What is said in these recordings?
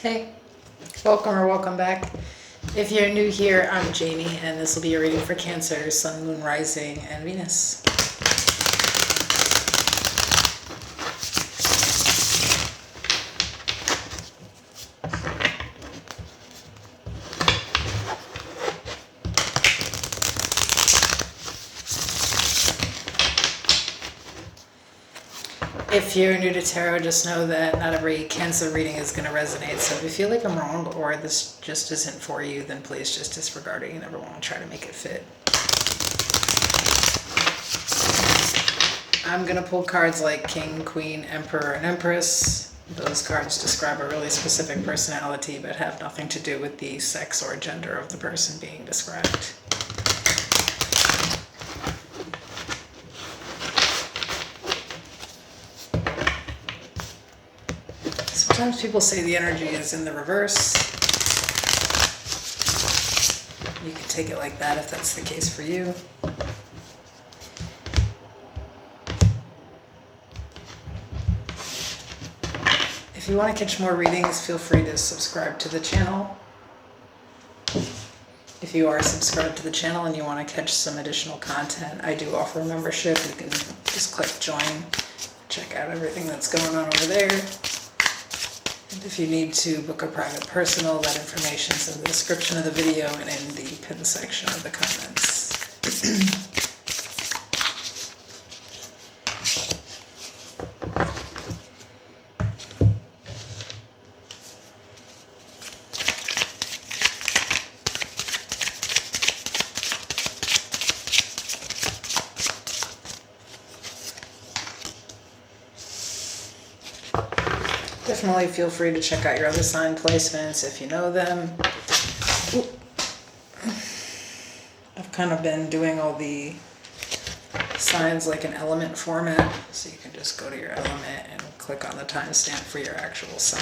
Hey, welcome or welcome back. If you're new here, I'm Jamie, and this will be a reading for Cancer, Sun, Moon, Rising, and Venus. If you're new to tarot, just know that not every Cancer reading is going to resonate. So if you feel like I'm wrong or this just isn't for you, then please just disregard it. You never want to try to make it fit. I'm going to pull cards like King, Queen, Emperor, and Empress. Those cards describe a really specific personality but have nothing to do with the sex or gender of the person being described. Sometimes people say the energy is in the reverse. You can take it like that if that's the case for you. If you want to catch more readings, feel free to subscribe to the channel. If you are subscribed to the channel and you want to catch some additional content, I do offer a membership. You can just click join, check out everything that's going on over there. And if you need to book a private personal, that information is in the description of the video and in the pin section of the comments. Definitely feel free to check out your other sign placements if you know them. I've kind of been doing all the signs like an element format, so you can just go to your element and click on the timestamp for your actual sign.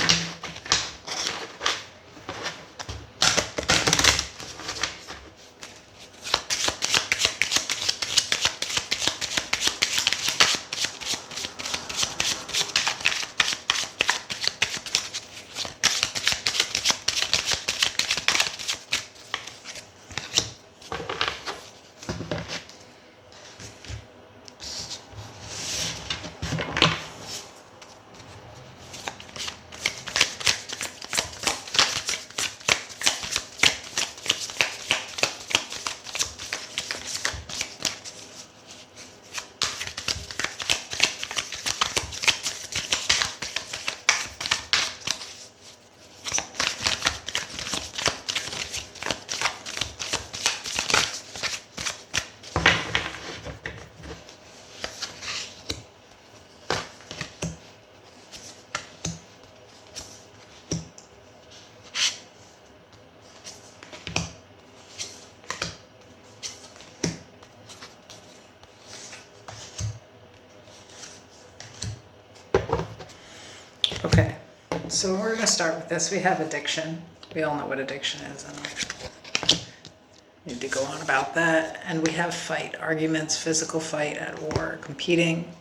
Okay, so we're going to start with this. We have addiction. We all know what addiction is. I don't need to go on about that. And we have fight, arguments, physical fight, at war, competing,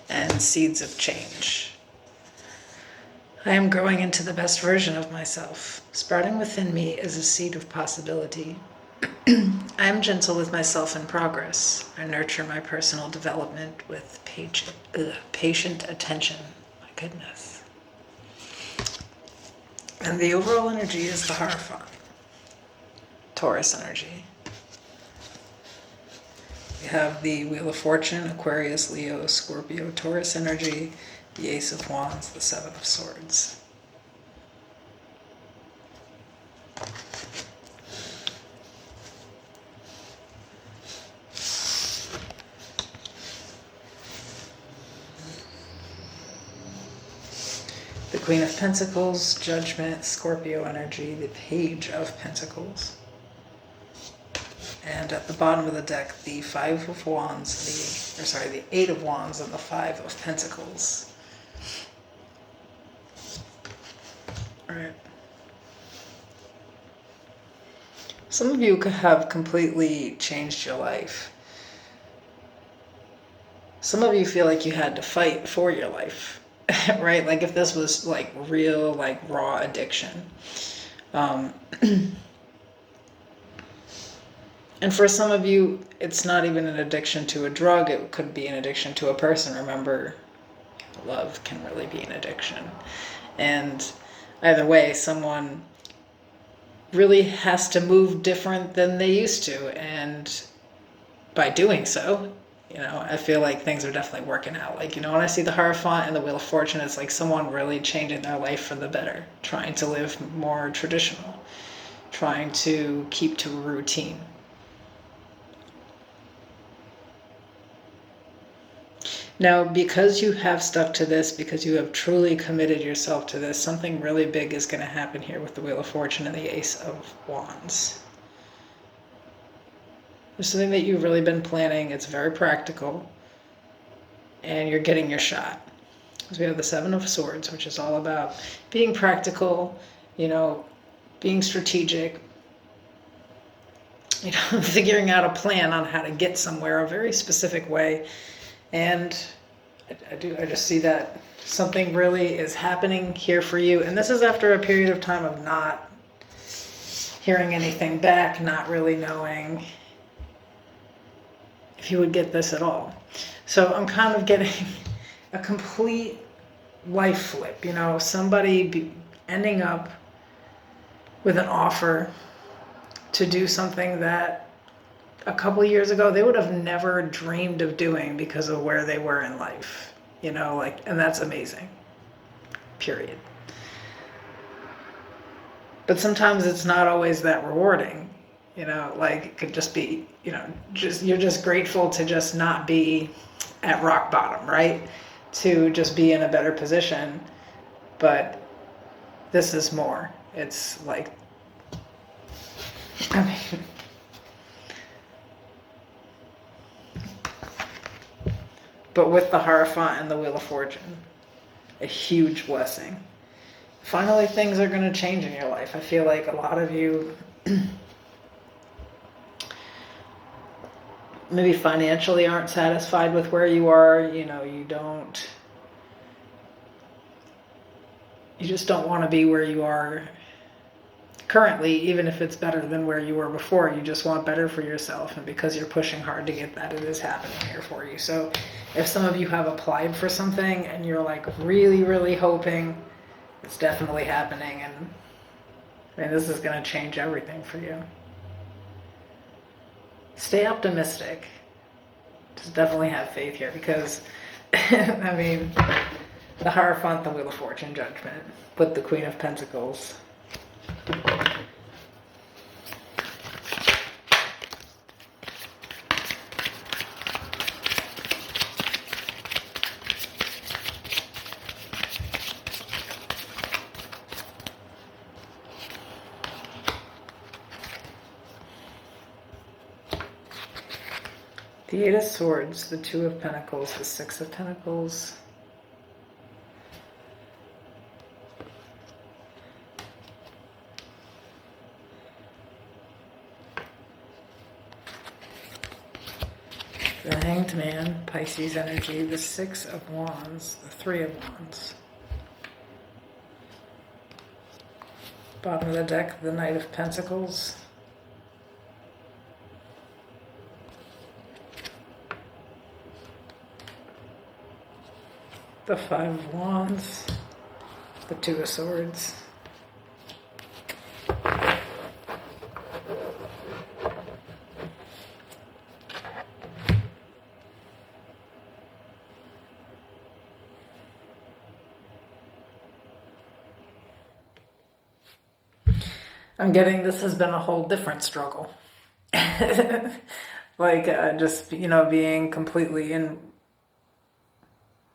and seeds of change. I am growing into the best version of myself. Sprouting within me is a seed of possibility. I am gentle with myself in progress. I nurture my personal development with patient attention. My goodness. And the overall energy is the Hierophant. Taurus energy. We have the Wheel of Fortune, Aquarius, Leo, Scorpio, Taurus energy, the Ace of Wands, the Seven of Swords. The Queen of Pentacles, Judgment, Scorpio energy, the Page of Pentacles. And at the bottom of the deck, the Five of Wands, the Eight of Wands and the Five of Pentacles. All right. Some of you have completely changed your life. Some of you feel like you had to fight for your life. right? Like if this was like real, like raw addiction. Um, and for some of you, it's not even an addiction to a drug. It could be an addiction to a person. Remember, love can really be an addiction. And either way, someone really has to move different than they used to. And by doing so, I feel like things are definitely working out. Like, when I see the Hierophant and the Wheel of Fortune, it's like someone really changing their life for the better, trying to live more traditional, trying to keep to a routine. Now, because you have stuck to this, because you have truly committed yourself to this, something really big is going to happen here with the Wheel of Fortune and the Ace of Wands. There's something that you've really been planning. It's very practical. And you're getting your shot. Because we have the Seven of Swords, which is all about being practical, being strategic, figuring out a plan on how to get somewhere, a very specific way. And I just see that something really is happening here for you. And this is after a period of time of not hearing anything back, not really knowing if you would get this at all. So I'm kind of getting a complete life flip, somebody ending up with an offer to do something that a couple years ago they would have never dreamed of doing because of where they were in life, and that's amazing, period. But sometimes it's not always that rewarding, it could just be, you're just grateful to just not be at rock bottom, right? To just be in a better position. But this is more. It's like, but with the Hierophant and the Wheel of Fortune, a huge blessing. Finally, things are going to change in your life. I feel like a lot of you maybe financially aren't satisfied with where you are. You just don't want to be where you are currently, even if it's better than where you were before. You just want better for yourself, and because you're pushing hard to get that, it is happening here for you. So if some of you have applied for something and you're like really, really hoping, it's definitely happening, and this is going to change everything for you. Stay optimistic. Just definitely have faith here, because the Hierophant, the Wheel of Fortune, Judgment, with the Queen of Pentacles. The Eight of Swords, the Two of Pentacles, the Six of Pentacles. The Hanged Man, Pisces energy, the Six of Wands, the Three of Wands. Bottom of the deck, the Knight of Pentacles. The Five of Wands, the Two of Swords. I'm getting this has been a whole different struggle. Just, being completely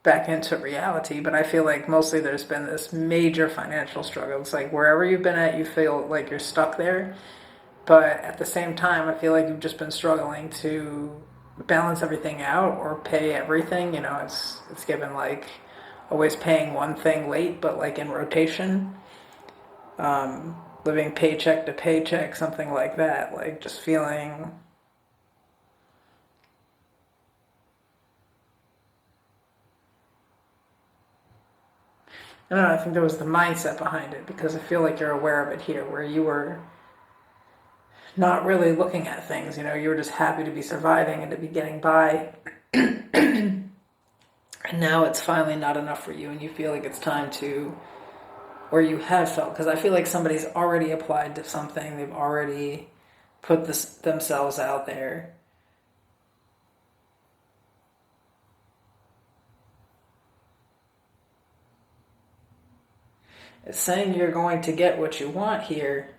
back into reality. But I feel like mostly there's been this major financial struggle. It's like wherever you've been at, you feel like you're stuck there. But at the same time, I feel like you've just been struggling to balance everything out or pay everything. It's given like always paying one thing late, but like in rotation. Living paycheck to paycheck, something like that. Like just feeling I don't know, I think there was the mindset behind it, because I feel like you're aware of it here, where you were not really looking at things, you know, you were just happy to be surviving and to be getting by. And now it's finally not enough for you, and you feel like it's time to, or you have felt, because I feel like somebody's already applied to something, they've already put themselves out there. It's saying you're going to get what you want here.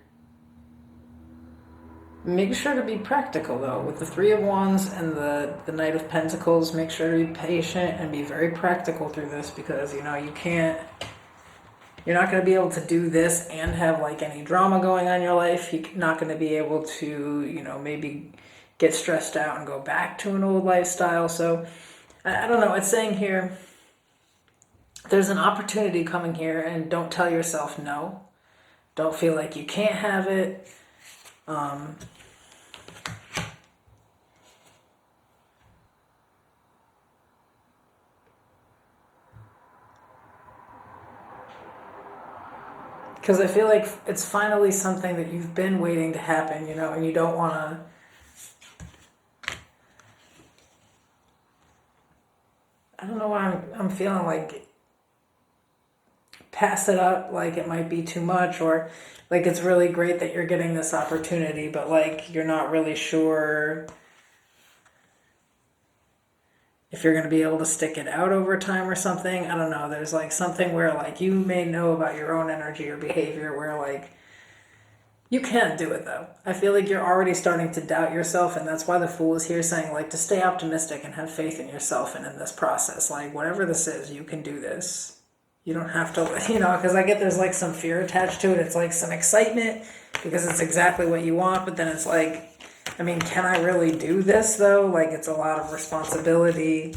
Make sure to be practical, though. With the Three of Wands and the Knight of Pentacles, make sure to be patient and be very practical through this, because, you know, you're not going to be able to do this and have, like, any drama going on in your life. You're not going to be able to, you know, maybe get stressed out and go back to an old lifestyle. So, I don't know. It's saying here, there's an opportunity coming here, and don't tell yourself no. Don't feel like you can't have it. Because I feel like it's finally something that you've been waiting to happen, you know, and you don't want to. I don't know why I'm feeling like pass it up, like it might be too much, or like it's really great that you're getting this opportunity, but like you're not really sure if you're going to be able to stick it out over time or something. I don't know. There's like something where like you may know about your own energy or behavior where like you can do it though. I feel like you're already starting to doubt yourself, and that's why the Fool is here saying like to stay optimistic and have faith in yourself and in this process. Like whatever this is, you can do this. You don't have to, you know, because I get there's like some fear attached to it. It's like some excitement because it's exactly what you want, but then it's like, I mean, can I really do this though? Like it's a lot of responsibility.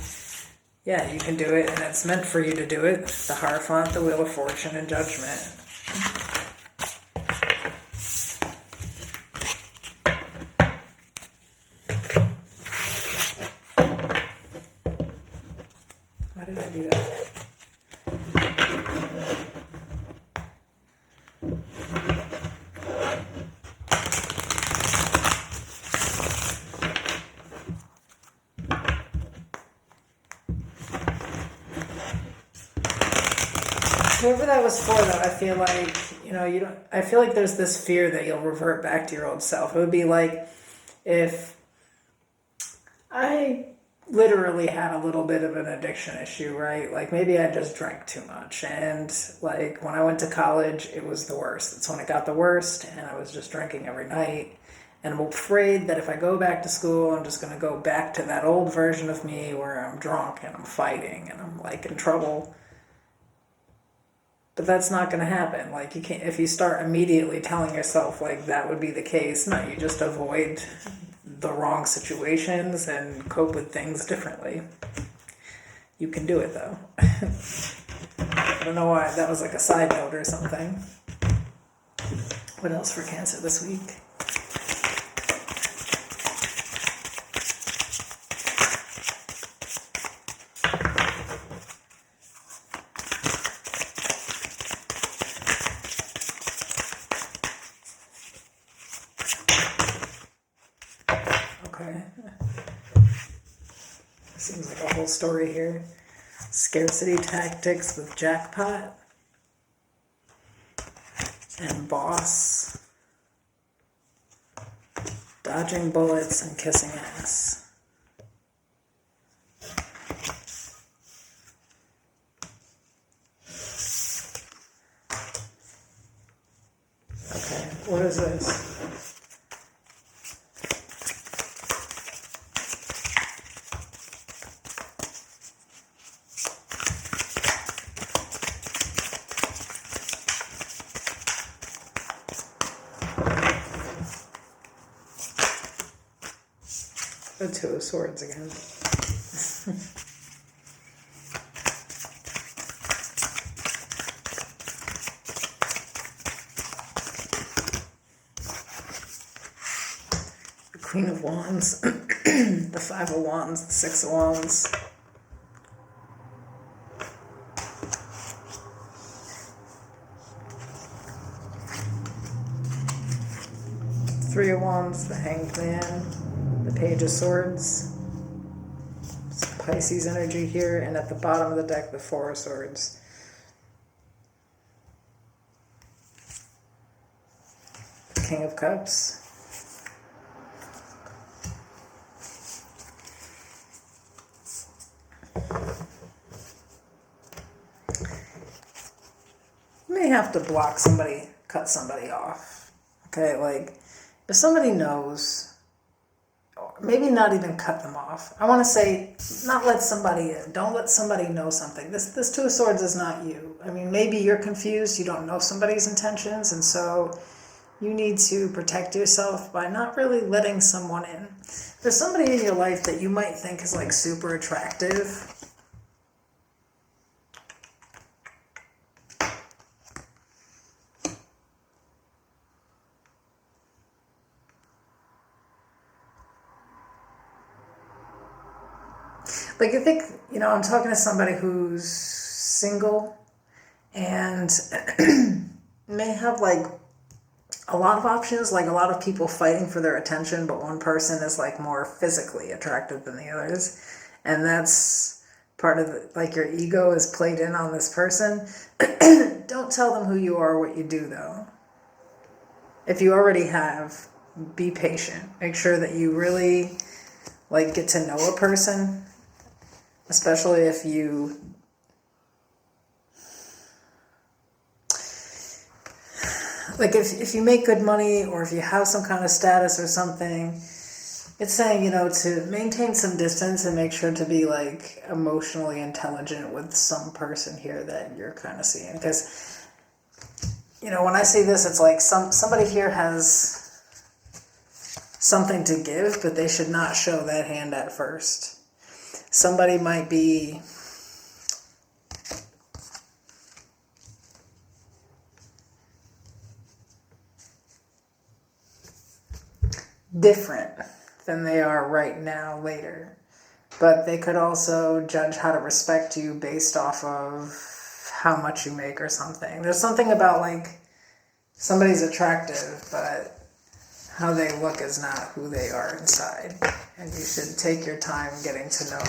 Yeah, you can do it, and it's meant for you to do it. The Hierophant, the Wheel of Fortune, and Judgment. Why did I do that? Whoever that was for, though, I feel like, you know, you don't. I feel like there's this fear that you'll revert back to your old self. It would be like if I literally had a little bit of an addiction issue, right? Like maybe I just drank too much, and like when I went to college, it was the worst. It's when it got the worst, and I was just drinking every night. And I'm afraid that if I go back to school, I'm just going to go back to that old version of me where I'm drunk and I'm fighting and I'm like in trouble. But that's not going to happen. Like you can't, if you start immediately telling yourself like that would be the case, no, you just avoid the wrong situations and cope with things differently. You can do it though. I don't know why, that was like a side note or something. What else for Cancer this week? Okay. Seems like a whole story here. Scarcity tactics with jackpot and boss. Dodging bullets and kissing ass. Okay, what is this? The Two of Swords again. The Queen of Wands, the Five of Wands, the Six of Wands. Three of Wands, the Hanged Man, the Page of Swords, some Pisces energy here, and at the bottom of the deck, the Four of Swords. The King of Cups. You may have to block somebody, cut somebody off. Okay, like if somebody knows, or maybe not even cut them off. I want to say, don't let somebody know something. This Two of Swords is not you. I mean, maybe you're confused, you don't know somebody's intentions, and so you need to protect yourself by not really letting someone in. There's somebody in your life that you might think is like super attractive. Like, I think, I'm talking to somebody who's single and may have, like, a lot of options, like a lot of people fighting for their attention, but one person is, like, more physically attractive than the others. And that's part of it. Like, your ego is played in on this person. Don't tell them who you are or what you do, though. If you already have, be patient. Make sure that you really, like, get to know a person. Especially if you like if you make good money or if you have some kind of status or something, it's saying, to maintain some distance and make sure to be like emotionally intelligent with some person here that you're kind of seeing. Because, when I see this, it's like somebody here has something to give, but they should not show that hand at first. Somebody might be different than they are right now later. But they could also judge how to respect you based off of how much you make or something. There's something about like somebody's attractive, but how they look is not who they are inside. And you should take your time getting to know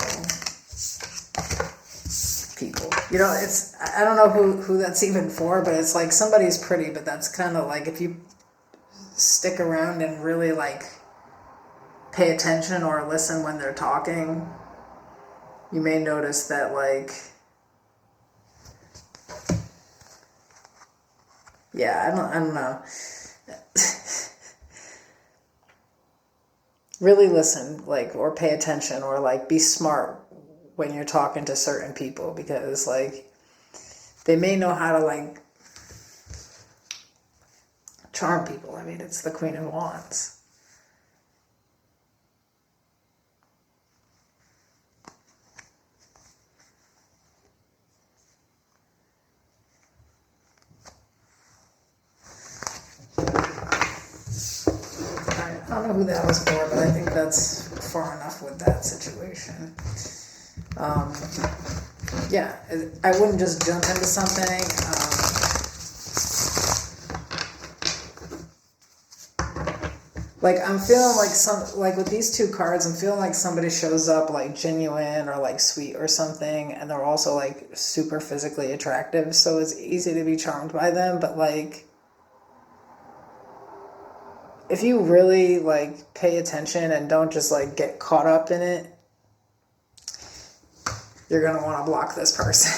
people. I don't know who that's even for, but it's like somebody's pretty, but that's kind of like if you stick around and really like pay attention or listen when they're talking, you may notice that like, I don't know. Really listen, like, or pay attention, or like be smart when you're talking to certain people, because like they may know how to like charm people. I mean, it's the Queen of Wands. I don't know who that was for, but I think that's far enough with that situation. I wouldn't just jump into something. Like I'm feeling like with these two cards, I'm feeling like somebody shows up like genuine or like sweet or something, and they're also like super physically attractive, so it's easy to be charmed by them, but like if you really like pay attention and don't just like get caught up in it, you're going to want to block this person.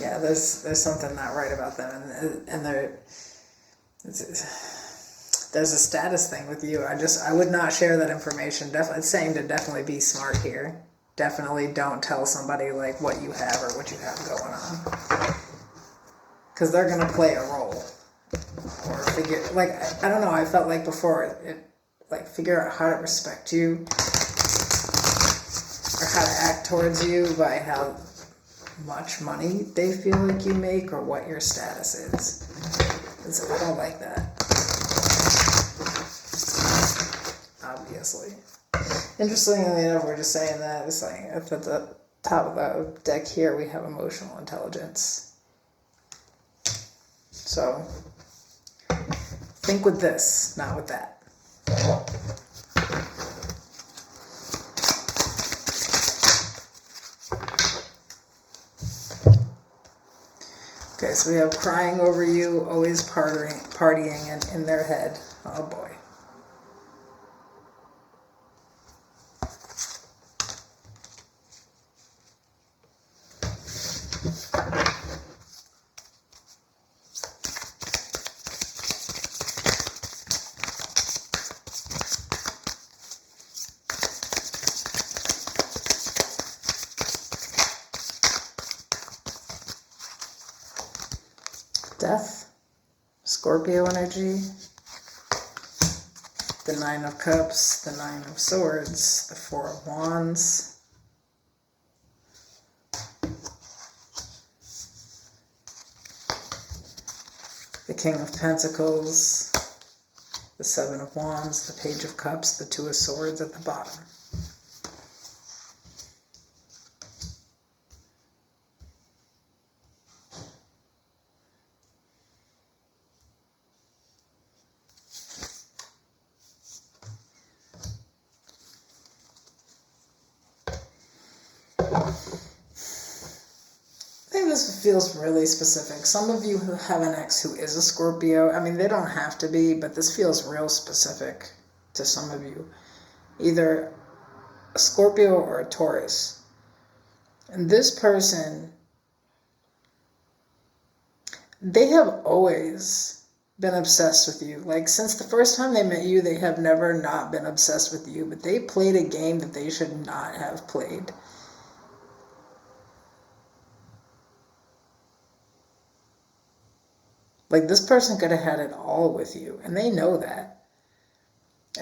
Yeah, there's something not right about them, and there's a status thing with you. I would not share that information. Definitely, it's saying to definitely be smart here. Definitely don't tell somebody like what you have or what you have going on. Because they're going to play a role. Or figure, like, I don't know, I felt like before, figure out how to respect you. Or how to act towards you by how much money they feel like you make or what your status is. I don't like that. Obviously. Interestingly enough, we're just saying that. It's like at the top of the deck here, we have emotional intelligence. So think with this, not with that. Okay, so we have crying over you, always partying and in their head. Oh boy. Death, Scorpio energy, the Nine of Cups, the Nine of Swords, the Four of Wands, the King of Pentacles, the Seven of Wands, the Page of Cups, the Two of Swords at the bottom. I think this feels really specific. Some of you who have an ex who is a Scorpio, I mean, they don't have to be, but this feels real specific to some of you. Either a Scorpio or a Taurus. And this person, they have always been obsessed with you. Like, since the first time they met you, they have never not been obsessed with you, but they played a game that they should not have played. Like, this person could have had it all with you, and they know that.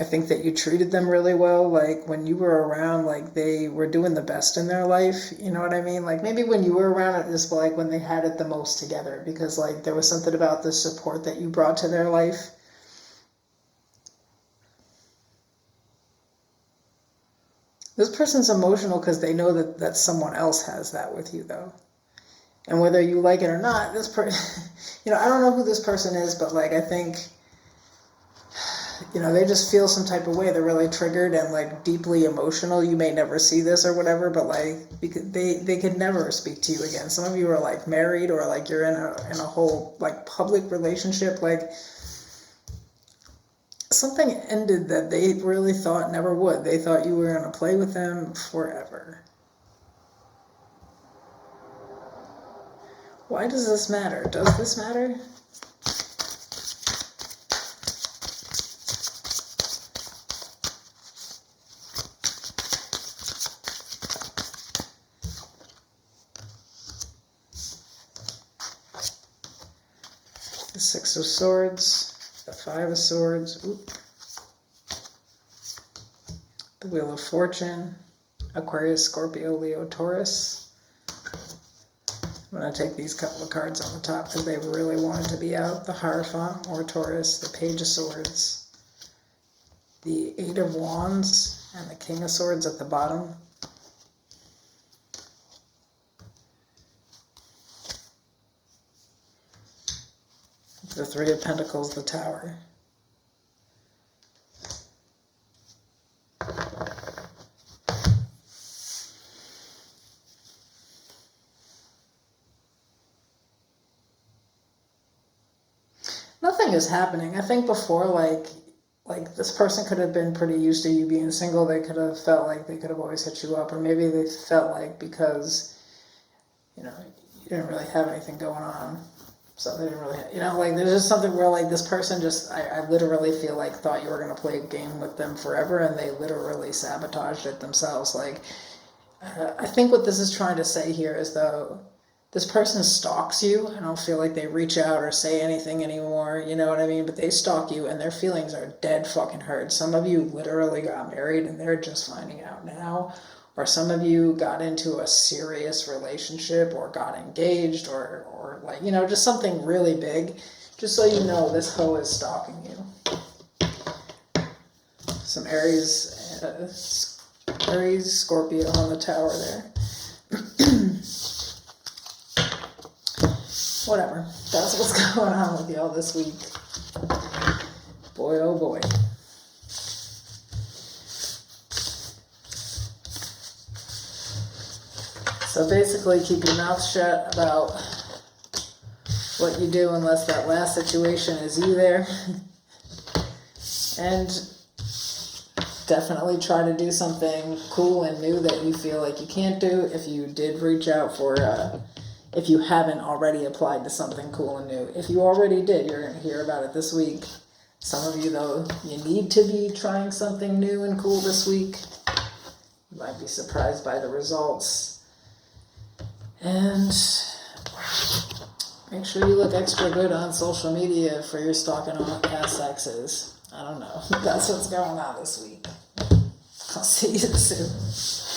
I think that you treated them really well. Like, when you were around, like, they were doing the best in their life. You know what I mean? Like, maybe when you were around, it was like when they had it the most together, because, like, there was something about the support that you brought to their life. This person's emotional because they know that someone else has that with you, though. And whether you like it or not, this person, you know, I don't know who this person is, but, like, I think, you know, they just feel some type of way. They're really triggered and, like, deeply emotional. You may never see this or whatever, but, like, because they could never speak to you again. Some of you are, like, married, or, like, you're in a whole, like, public relationship. Like, something ended that they really thought never would. They thought you were going to play with them forever. Why does this matter? Does this matter? The Six of Swords, the Five of Swords, the Wheel of Fortune, Aquarius, Scorpio, Leo, Taurus. I'm going to take these couple of cards on the top because they really wanted to be out. The Hierophant, or Taurus, the Page of Swords, the Eight of Wands, and the King of Swords at the bottom. The Three of Pentacles, the Tower. Nothing is happening. I think before, like this person could have been pretty used to you being single. They could have felt like they could have always hit you up, or maybe they felt like because, you know, you didn't really have anything going on, so they didn't really, you know, like, there's just something where, like, this person just, I literally feel like thought you were going to play a game with them forever, and they literally sabotaged it themselves. Like, I think what this is trying to say here is, though, this person stalks you. I don't feel like they reach out or say anything anymore, you know what I mean? But they stalk you, and their feelings are dead fucking hurt. Some of you literally got married, and they're just finding out now. Or some of you got into a serious relationship, or got engaged, or like, you know, just something really big. Just so you know, this hoe is stalking you. Some Aries, Scorpio on the Tower there. whatever. That's what's going on with y'all this week. Boy, oh boy. So basically keep your mouth shut about what you do unless that last situation is you there. And definitely try to do something cool and new that you feel like you can't do. If you did reach out for, if you haven't already applied to something cool and new. If you already did, you're going to hear about it this week. Some of you, though, you need to be trying something new and cool this week. You might be surprised by the results. And make sure you look extra good on social media for your stalking on past exes. I don't know. That's what's going on this week. I'll see you soon.